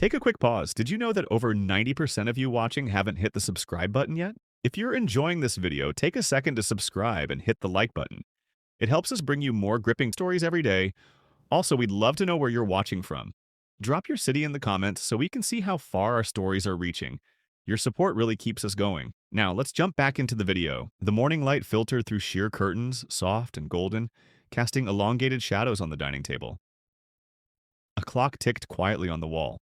Take a quick pause. Did you know that over 90% of you watching haven't hit the subscribe button yet? If you're enjoying this video, take a second to subscribe and hit the like button. It helps us bring you more gripping stories every day. Also, we'd love to know where you're watching from. Drop your city in the comments so we can see how far our stories are reaching. Your support really keeps us going. Now, let's jump back into the video. The morning light filtered through sheer curtains, soft and golden, casting elongated shadows on the dining table. A clock ticked quietly on the wall.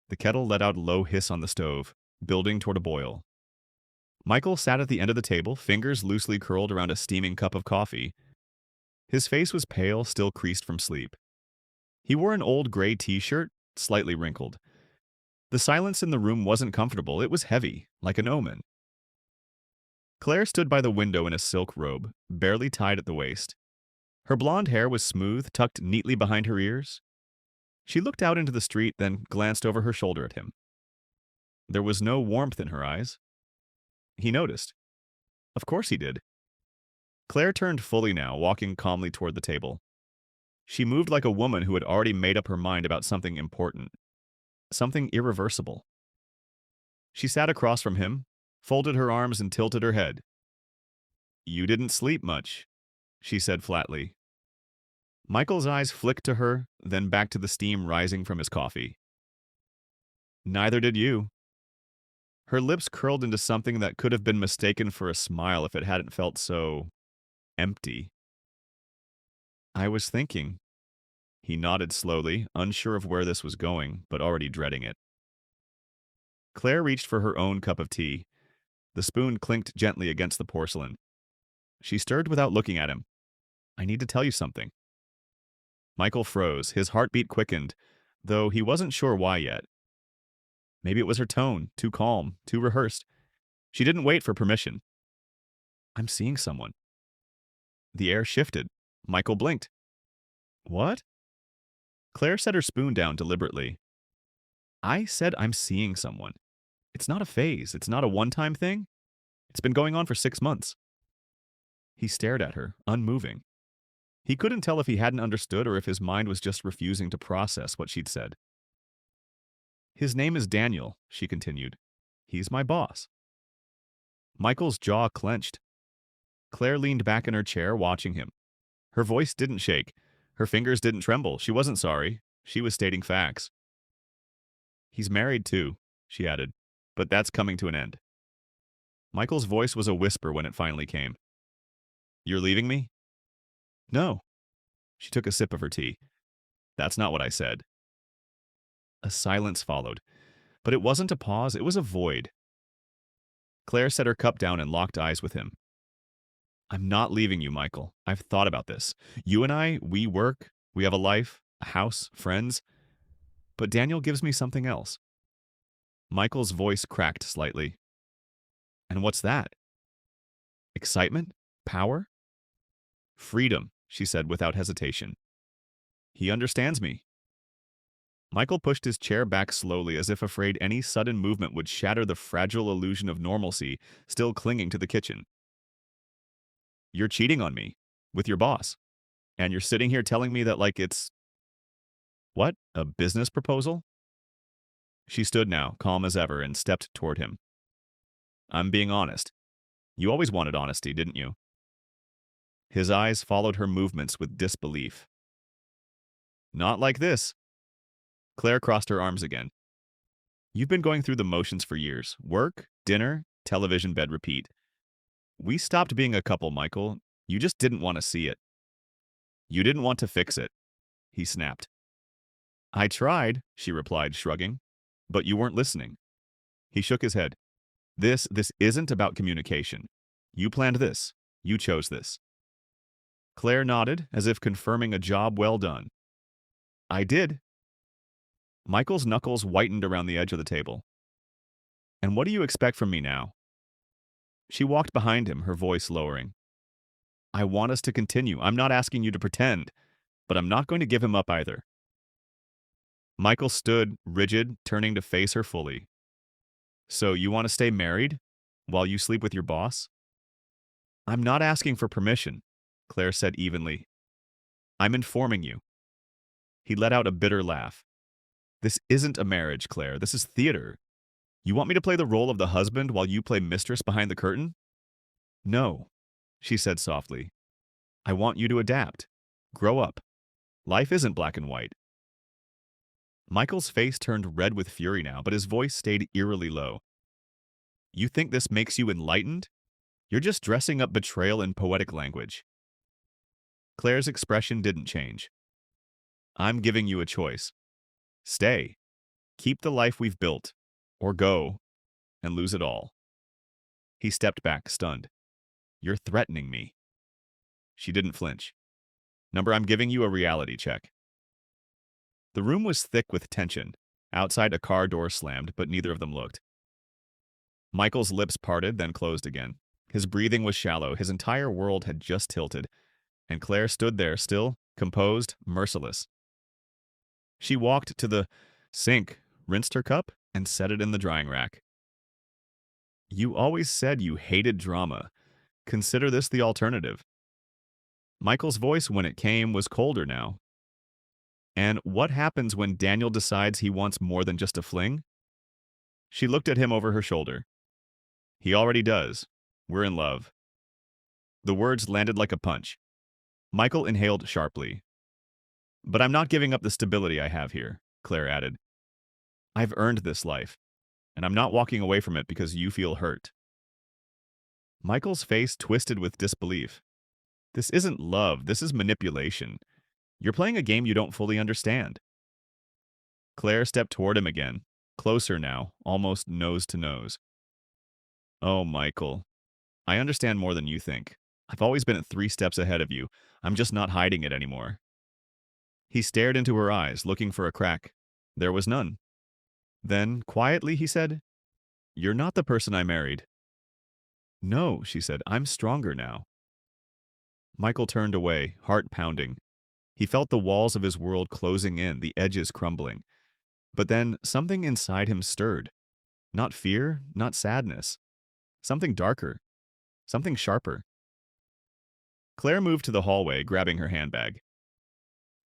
The kettle let out a low hiss on the stove, building toward a boil. Michael sat at the end of the table, fingers loosely curled around a steaming cup of coffee. His face was pale, still creased from sleep. He wore an old gray t-shirt, slightly wrinkled. The silence in the room wasn't comfortable, it was heavy, like an omen. Claire stood by the window in a silk robe, barely tied at the waist. Her blonde hair was smooth, tucked neatly behind her ears. She looked out into the street, then glanced over her shoulder at him. There was no warmth in her eyes. He noticed. Of course he did. Claire turned fully now, walking calmly toward the table. She moved like a woman who had already made up her mind about something important, something irreversible. She sat across from him, folded her arms and tilted her head. "You didn't sleep much," she said flatly. Michael's eyes flicked to her, then back to the steam rising from his coffee. "Neither did you." Her lips curled into something that could have been mistaken for a smile if it hadn't felt so empty. "I was thinking." He nodded slowly, unsure of where this was going, but already dreading it. Claire reached for her own cup of tea. The spoon clinked gently against the porcelain. She stirred without looking at him. "I need to tell you something." Michael froze, his heartbeat quickened, though he wasn't sure why yet. Maybe it was her tone, too calm, too rehearsed. She didn't wait for permission. "I'm seeing someone." The air shifted. Michael blinked. "What?" Claire set her spoon down deliberately. "I said I'm seeing someone. It's not a phase. It's not a one-time thing. It's been going on for 6 months." He stared at her, unmoving. He couldn't tell if he hadn't understood or if his mind was just refusing to process what she'd said. "His name is Daniel," she continued. "He's my boss." Michael's jaw clenched. Claire leaned back in her chair, watching him. Her voice didn't shake. Her fingers didn't tremble. She wasn't sorry. She was stating facts. "He's married, too," she added, "but that's coming to an end." Michael's voice was a whisper when it finally came. "You're leaving me?" "No." She took a sip of her tea. "That's not what I said." A silence followed, but it wasn't a pause, it was a void. Claire set her cup down and locked eyes with him. "I'm not leaving you, Michael. I've thought about this. You and I, we work, we have a life, a house, friends. But Daniel gives me something else." Michael's voice cracked slightly. "And what's that?" "Excitement? Power?" "Freedom," she said without hesitation. "He understands me." Michael pushed his chair back slowly as if afraid any sudden movement would shatter the fragile illusion of normalcy still clinging to the kitchen. "You're cheating on me. With your boss. And you're sitting here telling me that like it's... What? A business proposal?" She stood now, calm as ever, and stepped toward him. "I'm being honest. You always wanted honesty, didn't you?" His eyes followed her movements with disbelief. "Not like this." Claire crossed her arms again. "You've been going through the motions for years. Work, dinner, television, bed, repeat. We stopped being a couple, Michael. You just didn't want to see it. You didn't want to fix it," he snapped. "I tried," she replied, shrugging. "But you weren't listening." He shook his head. This isn't about communication. You planned this. You chose this." Claire nodded, as if confirming a job well done. "I did." Michael's knuckles whitened around the edge of the table. "And what do you expect from me now?" She walked behind him, her voice lowering. "I want us to continue. I'm not asking you to pretend, but I'm not going to give him up either." Michael stood, rigid, turning to face her fully. "So you want to stay married while you sleep with your boss?" "I'm not asking for permission," Claire said evenly. "I'm informing you." He let out a bitter laugh. This isn't a marriage, Claire. This is theater. You want me to play the role of the husband while you play mistress behind the curtain? No, she said softly. I want you to adapt. Grow up. Life isn't black and white. Michael's face turned red with fury now, but his voice stayed eerily low. You think this makes you enlightened? You're just dressing up betrayal in poetic language. Claire's expression didn't change. I'm giving you a choice. Stay. Keep the life we've built. Or go. And lose it all. He stepped back, stunned. You're threatening me. She didn't flinch. Number, I'm giving you a reality check. The room was thick with tension. Outside, a car door slammed, but neither of them looked. Michael's lips parted, then closed again. His breathing was shallow. His entire world had just tilted. And Claire stood there, still, composed, merciless. She walked to the sink, rinsed her cup, and set it in the drying rack. You always said you hated drama. Consider this the alternative. Michael's voice, when it came, was colder now. And what happens when Daniel decides he wants more than just a fling? She looked at him over her shoulder. He already does. We're in love. The words landed like a punch. Michael inhaled sharply. But I'm not giving up the stability I have here, Claire added. I've earned this life, and I'm not walking away from it because you feel hurt. Michael's face twisted with disbelief. This isn't love, this is manipulation. You're playing a game you don't fully understand. Claire stepped toward him again, closer now, almost nose to nose. Oh, Michael, I understand more than you think. I've always been 3 steps ahead of you. I'm just not hiding it anymore. He stared into her eyes, looking for a crack. There was none. Then, quietly, he said, You're not the person I married. No, she said, I'm stronger now. Michael turned away, heart pounding. He felt the walls of his world closing in, the edges crumbling. But then something inside him stirred. Not fear, not sadness. Something darker. Something sharper. Claire moved to the hallway, grabbing her handbag.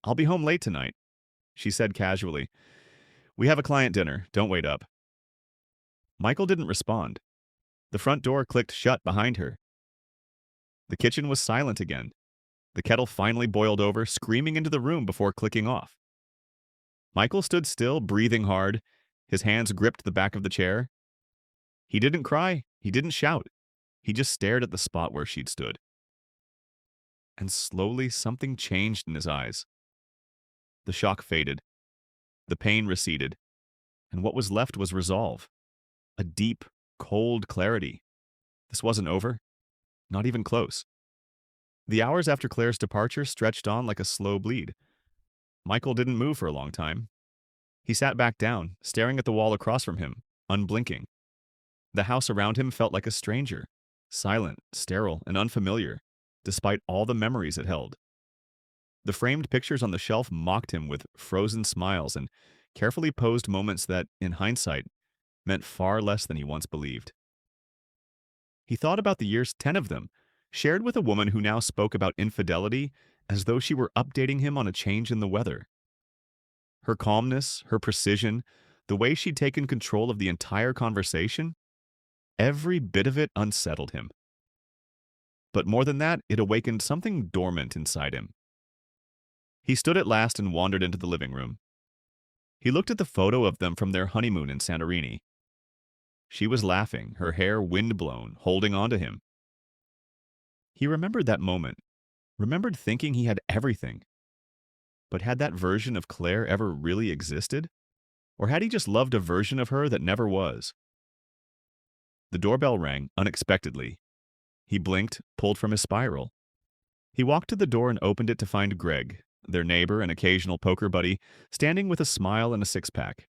I'll be home late tonight, she said casually. We have a client dinner. Don't wait up. Michael didn't respond. The front door clicked shut behind her. The kitchen was silent again. The kettle finally boiled over, screaming into the room before clicking off. Michael stood still, breathing hard. His hands gripped the back of the chair. He didn't cry. He didn't shout. He just stared at the spot where she'd stood. And slowly something changed in his eyes. The shock faded. The pain receded. And what was left was resolve. A deep, cold clarity. This wasn't over. Not even close. The hours after Claire's departure stretched on like a slow bleed. Michael didn't move for a long time. He sat back down, staring at the wall across from him, unblinking. The house around him felt like a stranger, silent, sterile, and unfamiliar, despite all the memories it held. The framed pictures on the shelf mocked him with frozen smiles and carefully posed moments that, in hindsight, meant far less than he once believed. He thought about the years, 10 of them, shared with a woman who now spoke about infidelity as though she were updating him on a change in the weather. Her calmness, her precision, the way she'd taken control of the entire conversation, every bit of it unsettled him. But more than that, it awakened something dormant inside him. He stood at last and wandered into the living room. He looked at the photo of them from their honeymoon in Santorini. She was laughing, her hair wind-blown, holding on to him. He remembered that moment, remembered thinking he had everything. But had that version of Claire ever really existed? Or had he just loved a version of her that never was? The doorbell rang unexpectedly. He blinked, pulled from his spiral. He walked to the door and opened it to find Greg, their neighbor and occasional poker buddy, standing with a smile and a six-pack.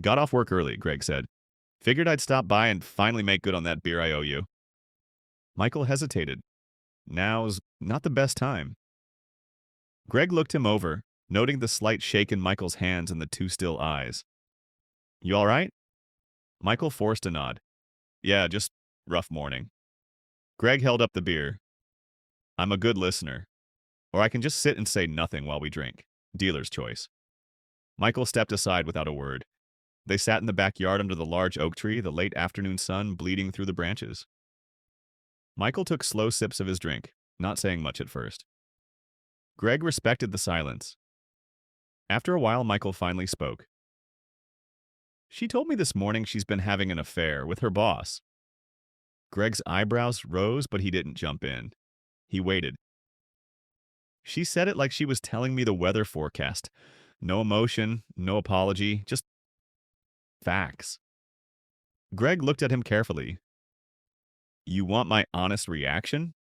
Got off work early, Greg said. Figured I'd stop by and finally make good on that beer I owe you. Michael hesitated. Now's not the best time. Greg looked him over, noting the slight shake in Michael's hands and the two still eyes. You all right? Michael forced a nod. Yeah, just rough morning. Greg held up the beer. I'm a good listener. Or I can just sit and say nothing while we drink. Dealer's choice. Michael stepped aside without a word. They sat in the backyard under the large oak tree, the late afternoon sun bleeding through the branches. Michael took slow sips of his drink, not saying much at first. Greg respected the silence. After a while, Michael finally spoke. She told me this morning she's been having an affair with her boss. Greg's eyebrows rose, but he didn't jump in. He waited. She said it like she was telling me the weather forecast. No emotion, no apology, just facts. Greg looked at him carefully. You want my honest reaction?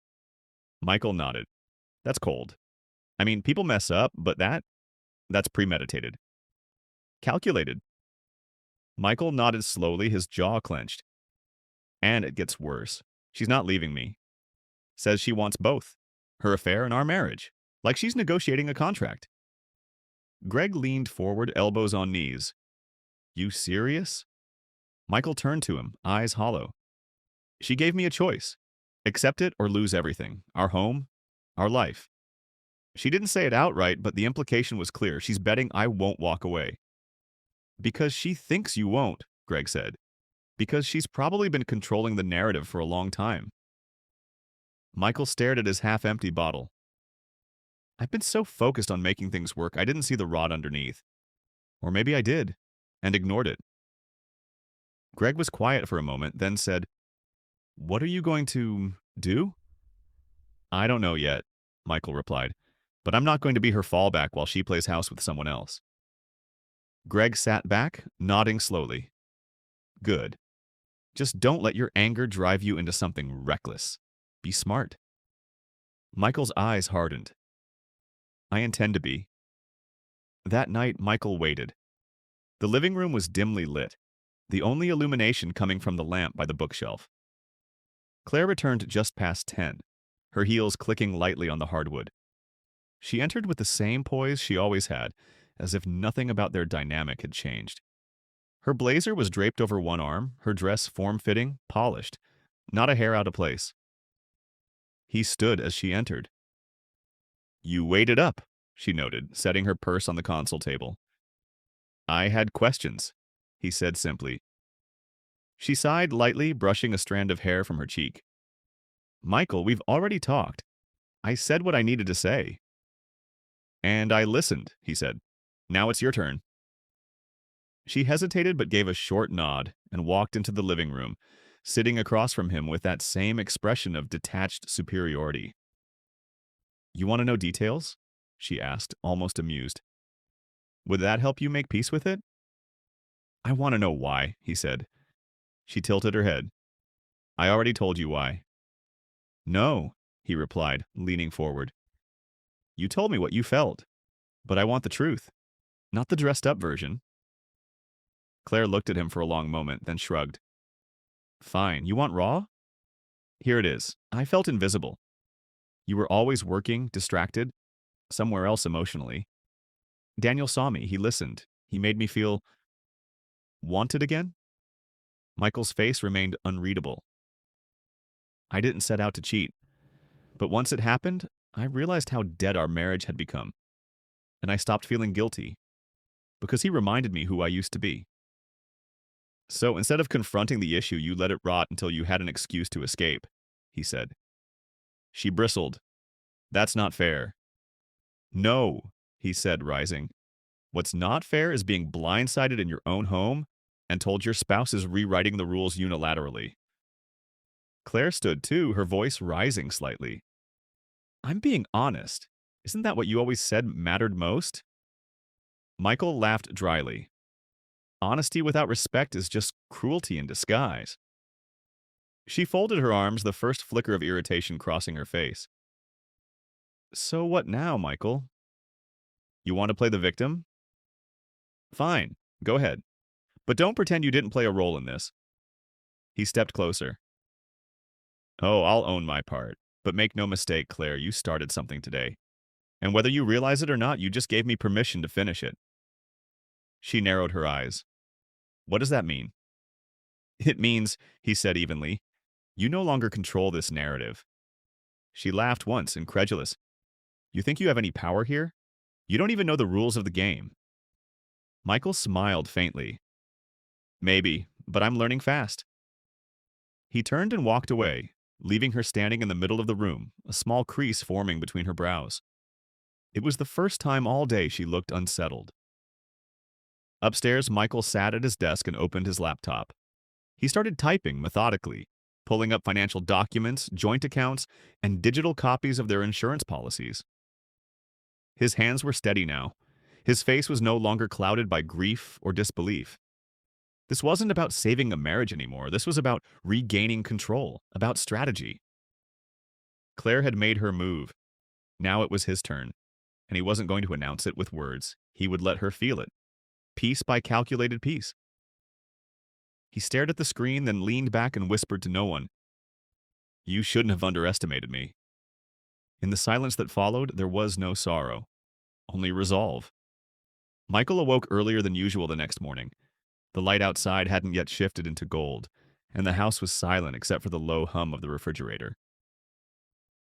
Michael nodded. That's cold. I mean, people mess up, but that's premeditated. Calculated. Michael nodded slowly, his jaw clenched. And it gets worse. She's not leaving me. Says she wants both. Her affair and our marriage. Like she's negotiating a contract. Greg leaned forward, elbows on knees. You serious? Michael turned to him, eyes hollow. She gave me a choice. Accept it or lose everything. Our home, our life. She didn't say it outright, but the implication was clear. She's betting I won't walk away. Because she thinks you won't, Greg said. Because she's probably been controlling the narrative for a long time. Michael stared at his half-empty bottle. I've been so focused on making things work, I didn't see the rot underneath. Or maybe I did, and ignored it. Greg was quiet for a moment, then said, What are you going to do? I don't know yet, Michael replied, but I'm not going to be her fallback while she plays house with someone else. Greg sat back, nodding slowly. Good. Just don't let your anger drive you into something reckless. Be smart. Michael's eyes hardened. I intend to be. That night, Michael waited. The living room was dimly lit, the only illumination coming from the lamp by the bookshelf. Claire returned just past 10, her heels clicking lightly on the hardwood. She entered with the same poise she always had, as if nothing about their dynamic had changed. Her blazer was draped over one arm, her dress form-fitting, polished, not a hair out of place. He stood as she entered. You waited up, she noted, setting her purse on the console table. I had questions, he said simply. She sighed lightly, brushing a strand of hair from her cheek. Michael, we've already talked. I said what I needed to say. And I listened, he said. Now it's your turn. She hesitated but gave a short nod and walked into the living room, sitting across from him with that same expression of detached superiority. You want to know details? She asked, almost amused. Would that help you make peace with it? I want to know why, he said. She tilted her head. I already told you why. No, he replied, leaning forward. You told me what you felt, but I want the truth, not the dressed-up version. Claire looked at him for a long moment, then shrugged. Fine, you want raw? Here it is. I felt invisible. You were always working, distracted, somewhere else emotionally. Daniel saw me. He listened. He made me feel wanted again. Michael's face remained unreadable. I didn't set out to cheat. But once it happened, I realized how dead our marriage had become. And I stopped feeling guilty. Because he reminded me who I used to be. So instead of confronting the issue, you let it rot until you had an excuse to escape, he said. She bristled. That's not fair. No, he said, rising. What's not fair is being blindsided in your own home and told your spouse is rewriting the rules unilaterally. Claire stood too, her voice rising slightly. I'm being honest. Isn't that what you always said mattered most? Michael laughed dryly. Honesty without respect is just cruelty in disguise. She folded her arms, the first flicker of irritation crossing her face. So what now, Michael? You want to play the victim? Fine, go ahead. But don't pretend you didn't play a role in this. He stepped closer. Oh, I'll own my part. But make no mistake, Claire, you started something today. And whether you realize it or not, you just gave me permission to finish it. She narrowed her eyes. What does that mean? It means, he said evenly, you no longer control this narrative. She laughed once, incredulous. You think you have any power here? You don't even know the rules of the game. Michael smiled faintly. Maybe, but I'm learning fast. He turned and walked away, leaving her standing in the middle of the room, a small crease forming between her brows. It was the first time all day she looked unsettled. Upstairs, Michael sat at his desk and opened his laptop. He started typing methodically, pulling up financial documents, joint accounts, and digital copies of their insurance policies. His hands were steady now. His face was no longer clouded by grief or disbelief. This wasn't about saving a marriage anymore. This was about regaining control, about strategy. Claire had made her move. Now it was his turn, and he wasn't going to announce it with words. He would let her feel it, piece by calculated piece. He stared at the screen, then leaned back and whispered to no one, "You shouldn't have underestimated me." In the silence that followed, there was no sorrow, only resolve. Michael awoke earlier than usual the next morning. The light outside hadn't yet shifted into gold, and the house was silent except for the low hum of the refrigerator.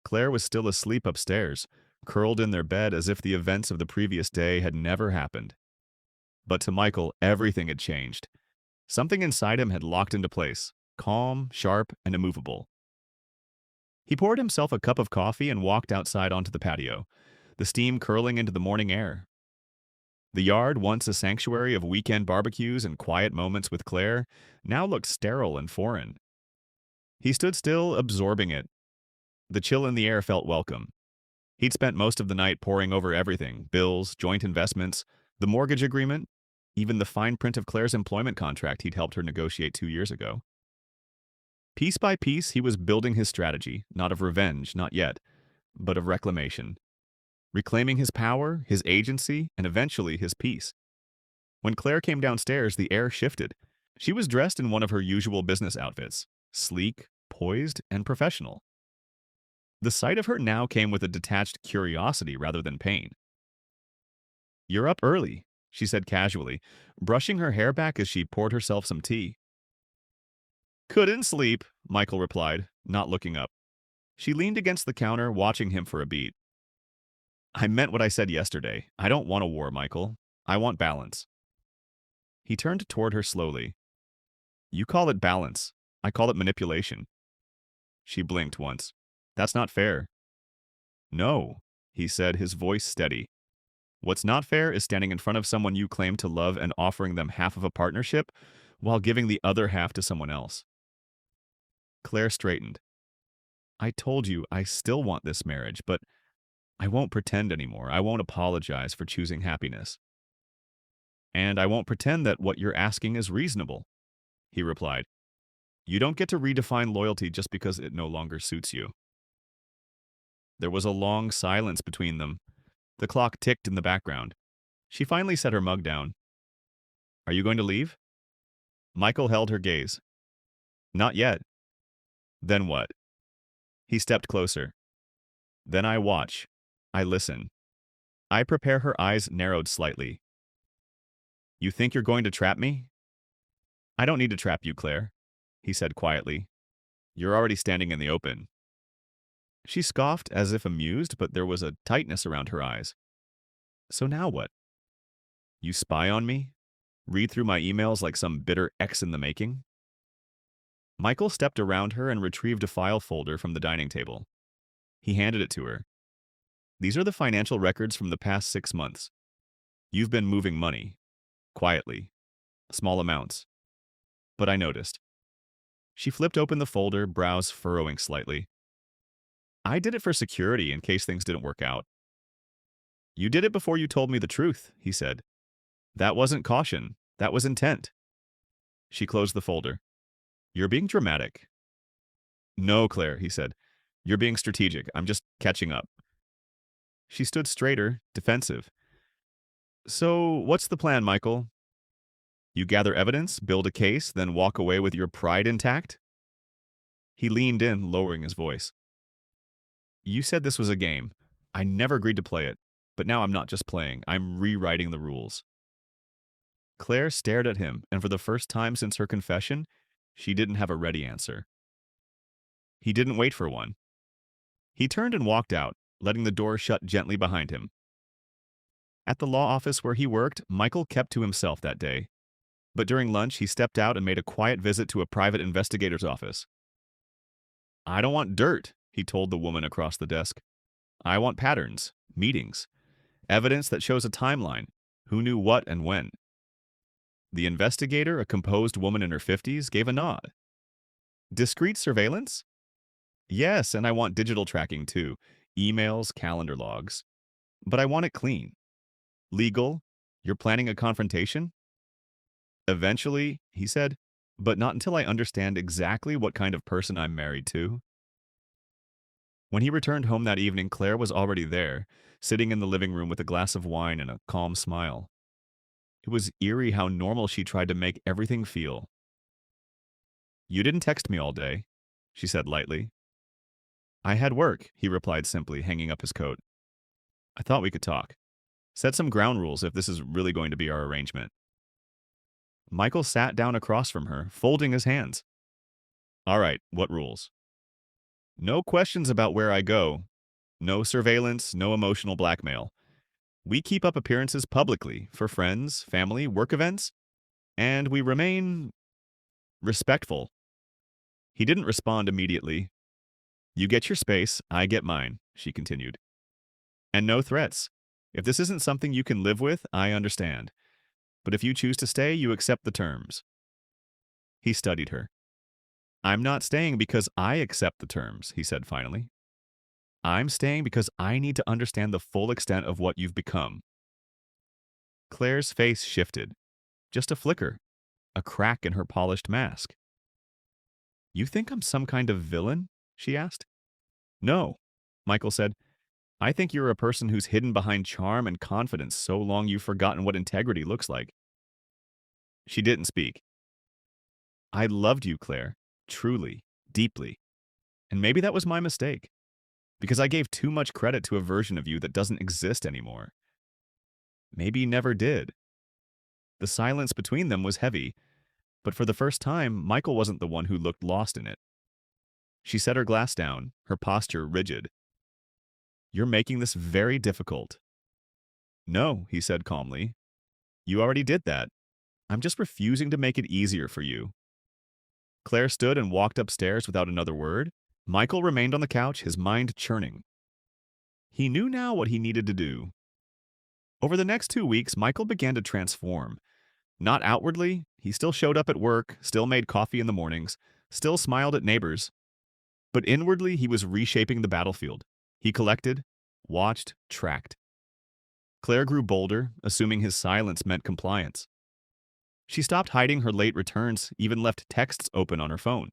Claire was still asleep upstairs, curled in their bed as if the events of the previous day had never happened. But to Michael, everything had changed. Something inside him had locked into place, calm, sharp, and immovable. He poured himself a cup of coffee and walked outside onto the patio, the steam curling into the morning air. The yard, once a sanctuary of weekend barbecues and quiet moments with Claire, now looked sterile and foreign. He stood still, absorbing it. The chill in the air felt welcome. He'd spent most of the night poring over everything: bills, joint investments, the mortgage agreement, even the fine print of Claire's employment contract he'd helped her negotiate 2 years ago. Piece by piece, he was building his strategy, not of revenge, not yet, but of reclamation. Reclaiming his power, his agency, and eventually his peace. When Claire came downstairs, the air shifted. She was dressed in one of her usual business outfits, sleek, poised, and professional. The sight of her now came with a detached curiosity rather than pain. "You're up early," she said casually, brushing her hair back as she poured herself some tea. "Couldn't sleep," Michael replied, not looking up. She leaned against the counter, watching him for a beat. "I meant what I said yesterday. I don't want a war, Michael. I want balance." He turned toward her slowly. "You call it balance. I call it manipulation." She blinked once. "That's not fair." "No," he said, his voice steady. "What's not fair is standing in front of someone you claim to love and offering them half of a partnership while giving the other half to someone else." Claire straightened. "I told you I still want this marriage, but I won't pretend anymore. I won't apologize for choosing happiness. And I won't pretend that what you're asking is reasonable," he replied. "You don't get to redefine loyalty just because it no longer suits you." There was a long silence between them. The clock ticked in the background. She finally set her mug down. "Are you going to leave?" Michael held her gaze. "Not yet." "Then what?" He stepped closer. "Then I watch. I listen. I prepare." Her eyes narrowed slightly. "You think you're going to trap me?" "I don't need to trap you, Claire," he said quietly. "You're already standing in the open." She scoffed as if amused, but there was a tightness around her eyes. "So now what? You spy on me? Read through my emails like some bitter ex in the making?" Michael stepped around her and retrieved a file folder from the dining table. He handed it to her. "These are the financial records from the past 6 months. You've been moving money. Quietly. Small amounts. But I noticed." She flipped open the folder, brows furrowing slightly. "I did it for security in case things didn't work out." "You did it before you told me the truth," he said. "That wasn't caution. That was intent." She closed the folder. "You're being dramatic." "No, Claire," he said. "You're being strategic. I'm just catching up." She stood straighter, defensive. "So, what's the plan, Michael? You gather evidence, build a case, then walk away with your pride intact?" He leaned in, lowering his voice. "You said this was a game. I never agreed to play it. But now I'm not just playing. I'm rewriting the rules." Claire stared at him, and for the first time since her confession, she didn't have a ready answer. He didn't wait for one. He turned and walked out, letting the door shut gently behind him. At the law office where he worked, Michael kept to himself that day. But during lunch, he stepped out and made a quiet visit to a private investigator's office. "I don't want dirt," he told the woman across the desk. "I want patterns, meetings, evidence that shows a timeline, who knew what and when." The investigator, a composed woman in her 50s, gave a nod. "Discreet surveillance?" "Yes, and I want digital tracking too. Emails, calendar logs. But I want it clean. Legal? You're planning a confrontation?" "Eventually," he said, "but not until I understand exactly what kind of person I'm married to." When he returned home that evening, Claire was already there, sitting in the living room with a glass of wine and a calm smile. It was eerie how normal she tried to make everything feel. "You didn't text me all day," she said lightly. "I had work," he replied simply, hanging up his coat. "I thought we could talk. Set some ground rules if this is really going to be our arrangement." Michael sat down across from her, folding his hands. "All right, what rules?" "No questions about where I go. No surveillance, no emotional blackmail. We keep up appearances publicly for friends, family, work events, and we remain respectful." He didn't respond immediately. "You get your space, I get mine," she continued. "And no threats. If this isn't something you can live with, I understand. But if you choose to stay, you accept the terms." He studied her. "I'm not staying because I accept the terms," he said finally. "I'm staying because I need to understand the full extent of what you've become." Claire's face shifted. Just a flicker. A crack in her polished mask. "You think I'm some kind of villain?" she asked. "No," Michael said. "I think you're a person who's hidden behind charm and confidence so long you've forgotten what integrity looks like." She didn't speak. "I loved you, Claire. Truly. Deeply. And maybe that was my mistake. Because I gave too much credit to a version of you that doesn't exist anymore. Maybe never did." The silence between them was heavy, but for the first time, Michael wasn't the one who looked lost in it. She set her glass down, her posture rigid. "You're making this very difficult." "No," he said calmly. "You already did that. I'm just refusing to make it easier for you." Claire stood and walked upstairs without another word. Michael remained on the couch, his mind churning. He knew now what he needed to do. Over the next 2 weeks, Michael began to transform. Not outwardly, he still showed up at work, still made coffee in the mornings, still smiled at neighbors. But inwardly, he was reshaping the battlefield. He collected, watched, tracked. Claire grew bolder, assuming his silence meant compliance. She stopped hiding her late returns, even left texts open on her phone.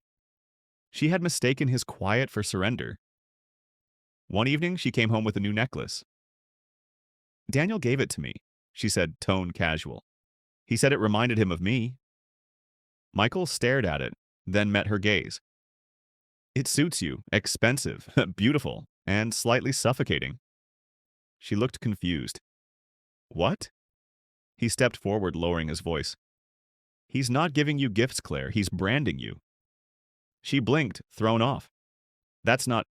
She had mistaken his quiet for surrender. One evening, she came home with a new necklace. "Daniel gave it to me," she said, tone casual. "He said it reminded him of me." Michael stared at it, then met her gaze. "It suits you. Expensive, beautiful, and slightly suffocating." She looked confused. "What?" He stepped forward, lowering his voice. "He's not giving you gifts, Claire. He's branding you." She blinked, thrown off. "That's not—"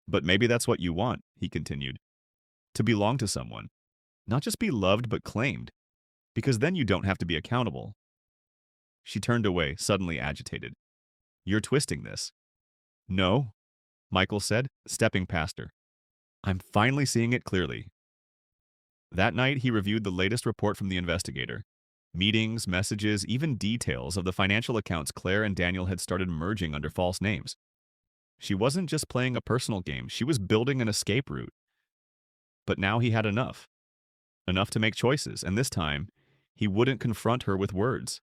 "But maybe that's what you want," he continued. "To belong to someone. Not just be loved, but claimed. Because then you don't have to be accountable." She turned away, suddenly agitated. "You're twisting this." "No," Michael said, stepping past her. "I'm finally seeing it clearly." That night, he reviewed the latest report from the investigator. Meetings, messages, even details of the financial accounts Claire and Daniel had started merging under false names. She wasn't just playing a personal game, she was building an escape route. But now he had enough. Enough to make choices, and this time, he wouldn't confront her with words.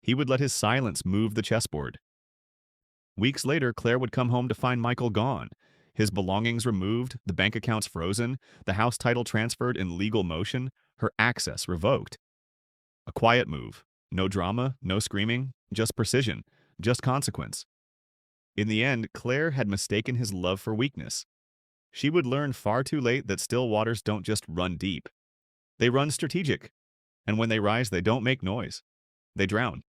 He would let his silence move the chessboard. Weeks later, Claire would come home to find Michael gone. His belongings removed, the bank accounts frozen, the house title transferred in legal motion, her access revoked. A quiet move. No drama, no screaming, just precision, just consequence. In the end, Claire had mistaken his love for weakness. She would learn far too late that still waters don't just run deep. They run strategic. And when they rise, they don't make noise. They drown.